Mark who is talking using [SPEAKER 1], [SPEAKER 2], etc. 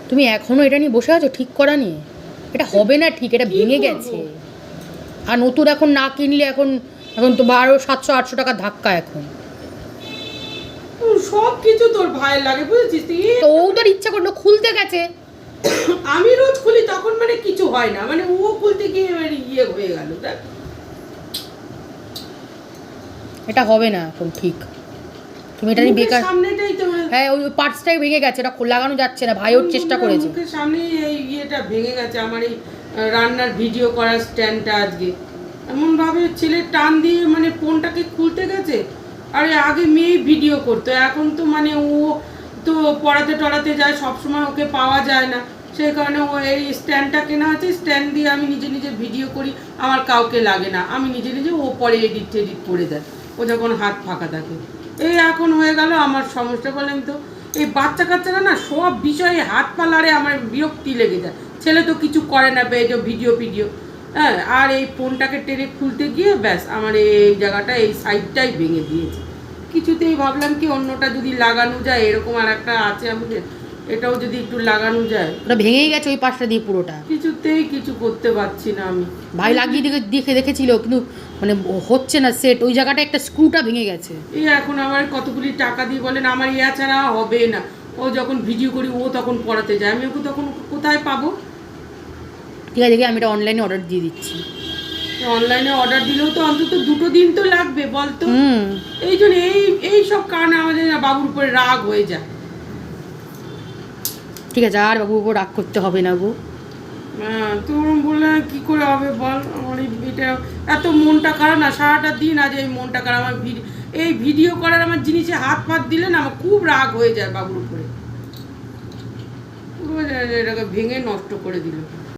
[SPEAKER 1] তুমি এখনো এটা নিয়ে বসে আছো ঠিক করা নিয়ে? এটা হবে না ঠিক, এটা ভেঙে গেছে। আর নতুন এখন না কিনলে এখন এখন তো 700-800 টাকা ধাক্কা এখন।
[SPEAKER 2] সব কিছু তোর ভাই লাগে বুঝেছিস তুই?
[SPEAKER 1] তো ও তোর ইচ্ছা করলো খুলতে গেছে।
[SPEAKER 2] আমি রোজ খুলি তখন মানে কিছু হয় না, মানে ও খুলতে গিয়ে মানে ইয়ে হয়ে গেল। দেখ
[SPEAKER 1] এটা হবে না এখন ঠিক, তুমি এটা নিয়ে বেকার।
[SPEAKER 2] সামনেটাই তো
[SPEAKER 1] হ্যাঁ ওই পার্টসটাই ভেঙে গেছে, এটা লাগানো যাচ্ছে না। ভাইও চেষ্টা করেছে।
[SPEAKER 2] মুখের সামনে এই ইয়েটা ভেঙে গেছে আমার, এই রান্নার ভিডিও করার স্ট্যান্ডটা আজকে এমন ভাবে ছেলে টান দিয়ে মানে ফোনটাকে খুলতে গেছে। আরে আগে মেয়ে ভিডিও করতো, এখন তো মানে ও তো পড়াতে টড়াতে যায়, সবসময় ওকে পাওয়া যায় না, সেই কারণে ও এই স্ট্যান্ডটা কেনা আছে, স্ট্যান্ড দিয়ে আমি নিজে নিজে ভিডিও করি, আমার কাউকে লাগে না, আমি নিজে নিজে, ও পরে এডিট করে দেয় ও যখন হাত ফাঁকা থাকে। এই এখন হয়ে গেল আমার সমস্যা। বলেন তো এই বাচ্চা কাচ্চারা না সব বিষয়ে হাত পা লাড়ে, আমার বিরক্তি লেগে যায়। ছেলে তো কিছু করে না এই যে ভিডিও, হ্যাঁ, আর এই ফোনটাকে টেনে খুলতে গিয়ে ব্যাস আমার এই জায়গাটা, এই সাইডটাই ভেঙে দিয়েছে। কিছুতেই ভাবলাম কি অন্যটা যদি লাগানো যায়, এরকম আর একটা আছে আমাদের, এটাও যদি একটু লাগানো যায়।
[SPEAKER 1] ওটা ভেঙেই গেছে ওই পাশটা দিয়ে পুরোটা।
[SPEAKER 2] কিছুতেই কিছু করতে পারছি না আমি।
[SPEAKER 1] ভাই লাগিয়ে দেখেছিল কিন্তু মানে হচ্ছে না সেট, ওই জায়গাটা একটা স্ক্রুটা ভেঙে গেছে।
[SPEAKER 2] এই এখন আমার কতগুলি টাকা দিয়ে বলেন, আমার ইয়া ছাড়া হবে না। ও যখন ভিডিও করি ও তখন পড়াতে যায়, আমি ওকে তখন কোথায় পাবো?
[SPEAKER 1] ঠিক আছে দেখি আমি এটা অনলাইনে অর্ডার দিয়ে দিচ্ছি।
[SPEAKER 2] অনলাইনে অর্ডার দিলেও তো অন্তত 2 দিন তো লাগবে বলতো। এই জন্য এই সব কারণে আমাদের বাবুর উপরে রাগ হয়ে যায়।
[SPEAKER 1] ঠিক আছে আর বাবুর উপর রাগ করতে হবে না গো।
[SPEAKER 2] হ্যাঁ তোর বলে কি করে হবে বল? আমার এটা এত মনটা খারাপ না, সারাটা দিন আজ এই মনটা খারাপ। আমার এই ভিডিও করার আমার জিনিসে হাত ফাত দিলে না আমার খুব রাগ হয়ে যায় বাবুর উপরে, পুরো এটাকে ভেঙে নষ্ট করে দিল।